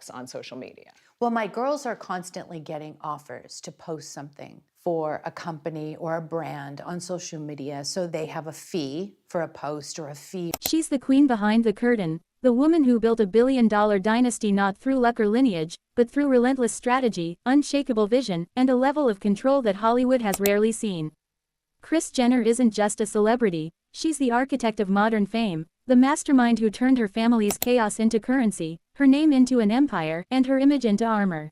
on social media? Well, my girls are constantly getting offers to post something for a company or a brand on social media, so they have a fee for a post or a fee. She's the queen behind the curtain, the woman who built a billion-dollar dynasty not through luck or lineage, but through relentless strategy, unshakable vision, and a level of control that Hollywood has rarely seen. Kris Jenner isn't just a celebrity, she's the architect of modern fame, the mastermind who turned her family's chaos into currency, her name into an empire, and her image into armor.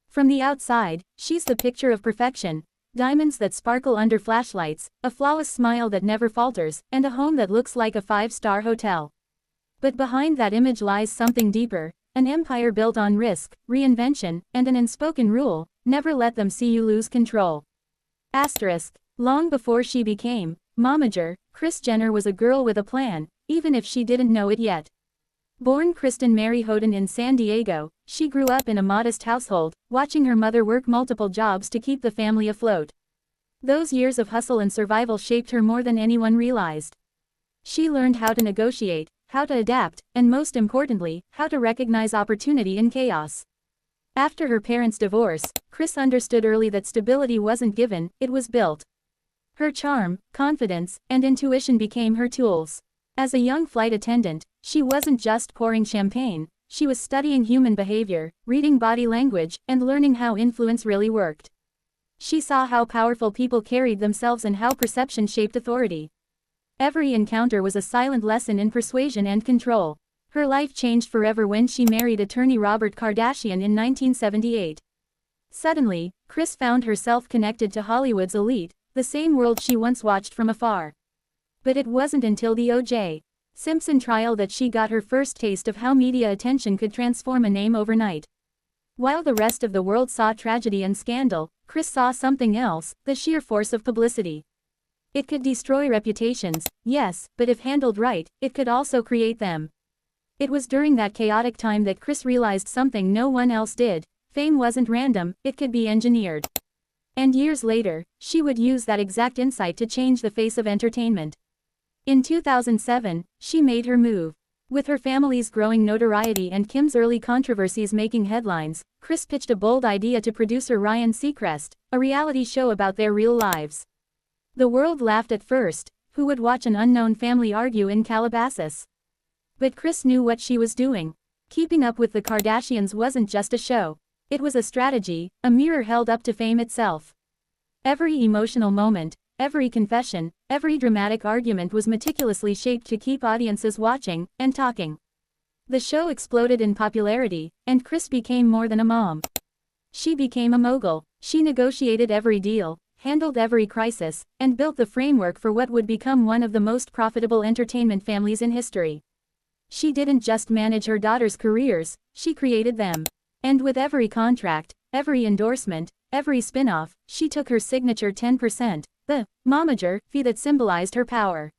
From the outside, she's the picture of perfection: diamonds that sparkle under flashlights, a flawless smile that never falters, and a home that looks like a five-star hotel. But behind that image lies something deeper, an empire built on risk, reinvention, and an unspoken rule: never let them see you lose control. Asterisk. Long before she became momager, Kris Jenner was a girl with a plan, even if she didn't know it yet. Born Kristen Mary Houghton in San Diego, she grew up in a modest household, watching her mother work multiple jobs to keep the family afloat. Those years of hustle and survival shaped her more than anyone realized. She learned how to negotiate, how to adapt, and most importantly, how to recognize opportunity in chaos. After her parents' divorce, Kris understood early that stability wasn't given, it was built. Her charm, confidence, and intuition became her tools. As a young flight attendant, she wasn't just pouring champagne, she was studying human behavior, reading body language, and learning how influence really worked. She saw how powerful people carried themselves and how perception shaped authority. Every encounter was a silent lesson in persuasion and control. Her life changed forever when she married attorney Robert Kardashian in 1978. Suddenly, Kris found herself connected to Hollywood's elite, the same world she once watched from afar. But it wasn't until the O.J. Simpson trial that she got her first taste of how media attention could transform a name overnight. While the rest of the world saw tragedy and scandal, Kris saw something else: the sheer force of publicity. It could destroy reputations, yes, but if handled right, it could also create them. It was during that chaotic time that Kris realized something no one else did: fame wasn't random, it could be engineered. And years later, she would use that exact insight to change the face of entertainment. In 2007, she made her move. With her family's growing notoriety and Kim's early controversies making headlines, Kris pitched a bold idea to producer Ryan Seacrest, a reality show about their real lives. The world laughed at first: who would watch an unknown family argue in Calabasas? But Kris knew what she was doing. Keeping Up with the Kardashians wasn't just a show. It was a strategy, a mirror held up to fame itself. Every emotional moment, every confession, every dramatic argument was meticulously shaped to keep audiences watching and talking. The show exploded in popularity, and Kris became more than a mom. She became a mogul. She negotiated every deal, handled every crisis, and built the framework for what would become one of the most profitable entertainment families in history. She didn't just manage her daughters' careers, she created them. And with every contract, every endorsement, every spin-off, she took her signature 10%, the momager fee that symbolized her power.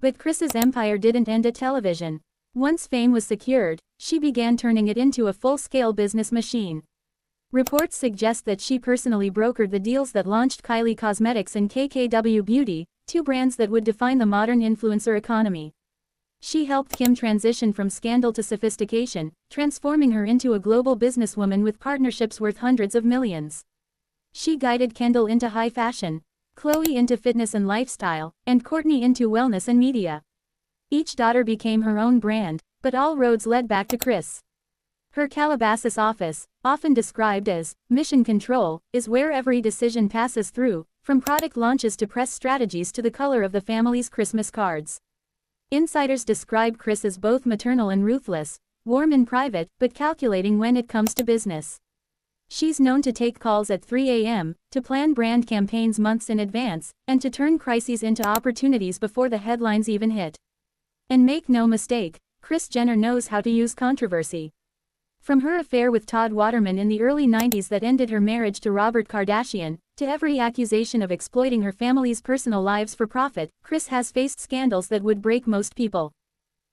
But Kris's empire didn't end at television. Once fame was secured, she began turning it into a full-scale business machine. Reports suggest that she personally brokered the deals that launched Kylie Cosmetics and KKW Beauty, two brands that would define the modern influencer economy. She helped Kim transition from scandal to sophistication, transforming her into a global businesswoman with partnerships worth hundreds of millions. She guided Kendall into high fashion, Khloe into fitness and lifestyle, and Kourtney into wellness and media. Each daughter became her own brand, but all roads led back to Kris. Her Calabasas office, often described as mission control, is where every decision passes through, from product launches to press strategies to the color of the family's Christmas cards. Insiders describe Kris as both maternal and ruthless, warm in private, but calculating when it comes to business. She's known to take calls at 3 a.m., to plan brand campaigns months in advance, and to turn crises into opportunities before the headlines even hit. And make no mistake, Kris Jenner knows how to use controversy. From her affair with Todd Waterman in the early 90s that ended her marriage to Robert Kardashian, to every accusation of exploiting her family's personal lives for profit, Kris has faced scandals that would break most people.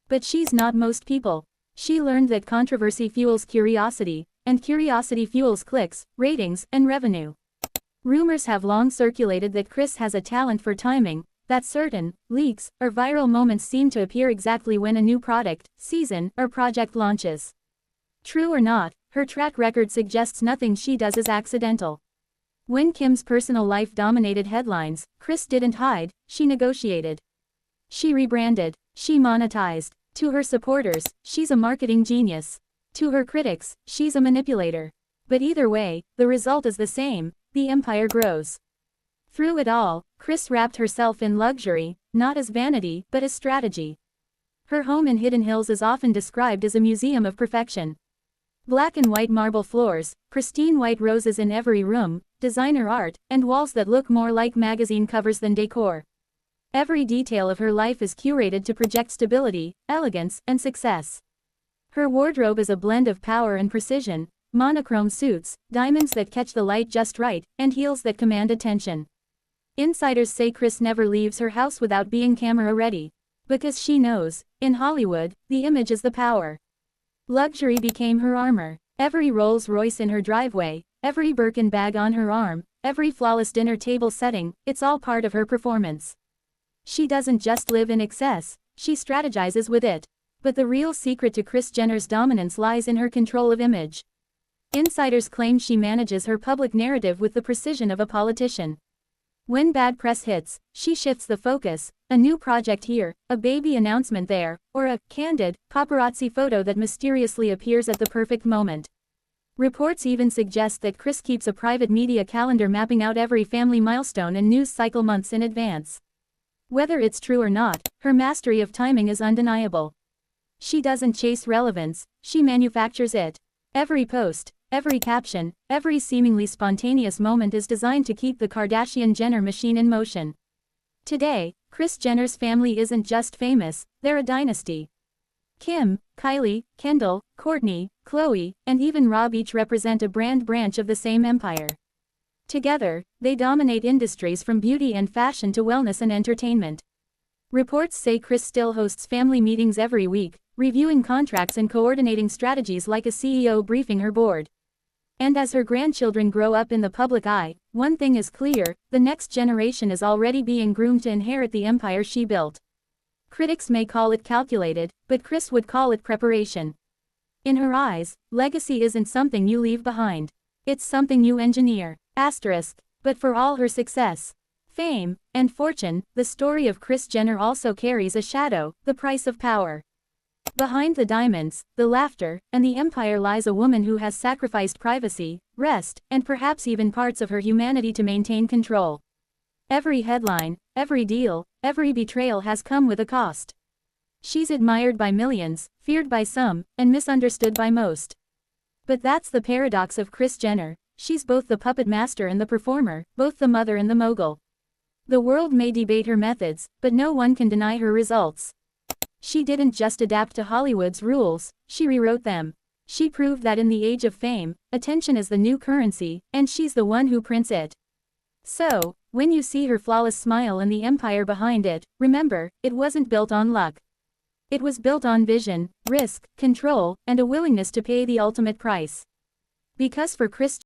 But she's not most people. She learned that controversy fuels curiosity, and curiosity fuels clicks, ratings, and revenue. Rumors have long circulated that Kris has a talent for timing, that certain leaks or viral moments seem to appear exactly when a new product, season, or project launches. True or not, her track record suggests nothing she does is accidental. When Kim's personal life dominated headlines, Kris didn't hide, she negotiated. She rebranded. She monetized. To her supporters, she's a marketing genius. To her critics, she's a manipulator. But either way, the result is the same, the empire grows. Through it all, Kris wrapped herself in luxury, not as vanity, but as strategy. Her home in Hidden Hills is often described as a museum of perfection. Black and white marble floors, pristine white roses in every room, designer art, and walls that look more like magazine covers than decor. Every detail of her life is curated to project stability, elegance, and success. Her wardrobe is a blend of power and precision, monochrome suits, diamonds that catch the light just right, and heels that command attention. Insiders say Kris never leaves her house without being camera ready. Because she knows, in Hollywood, the image is the power. Luxury became her armor. Every Rolls-Royce in her driveway, every Birkin bag on her arm, every flawless dinner table setting, it's all part of her performance. She doesn't just live in excess, she strategizes with it. But the real secret to Kris Jenner's dominance lies in her control of image. Insiders claim she manages her public narrative with the precision of a politician. When bad press hits, she shifts the focus, a new project here, a baby announcement there, or a candid, paparazzi photo that mysteriously appears at the perfect moment. Reports even suggest that Kris keeps a private media calendar mapping out every family milestone and news cycle months in advance. Whether it's true or not, her mastery of timing is undeniable. She doesn't chase relevance, she manufactures it. Every post, every caption, every seemingly spontaneous moment is designed to keep the Kardashian-Jenner machine in motion. Today, Kris Jenner's family isn't just famous, they're a dynasty. Kim, Kylie, Kendall, Kourtney, Khloe, and even Rob each represent a brand branch of the same empire. Together, they dominate industries from beauty and fashion to wellness and entertainment. Reports say Kris still hosts family meetings every week, reviewing contracts and coordinating strategies like a CEO briefing her board. And as her grandchildren grow up in the public eye, one thing is clear, the next generation is already being groomed to inherit the empire she built. Critics may call it calculated, but Kris would call it preparation. In her eyes, legacy isn't something you leave behind. It's something you engineer. But for all her success, fame, and fortune, the story of Kris Jenner also carries a shadow, the price of power. Behind the diamonds, the laughter, and the empire lies a woman who has sacrificed privacy, rest, and perhaps even parts of her humanity to maintain control. Every headline, every deal, every betrayal has come with a cost. She's admired by millions, feared by some, and misunderstood by most. But that's the paradox of Kris Jenner. She's both the puppet master and the performer, both the mother and the mogul. The world may debate her methods, but no one can deny her results. She didn't just adapt to Hollywood's rules, she rewrote them. She proved that in the age of fame, attention is the new currency, and she's the one who prints it. So, when you see her flawless smile and the empire behind it, remember, it wasn't built on luck. It was built on vision, risk, control, and a willingness to pay the ultimate price. Because for Kris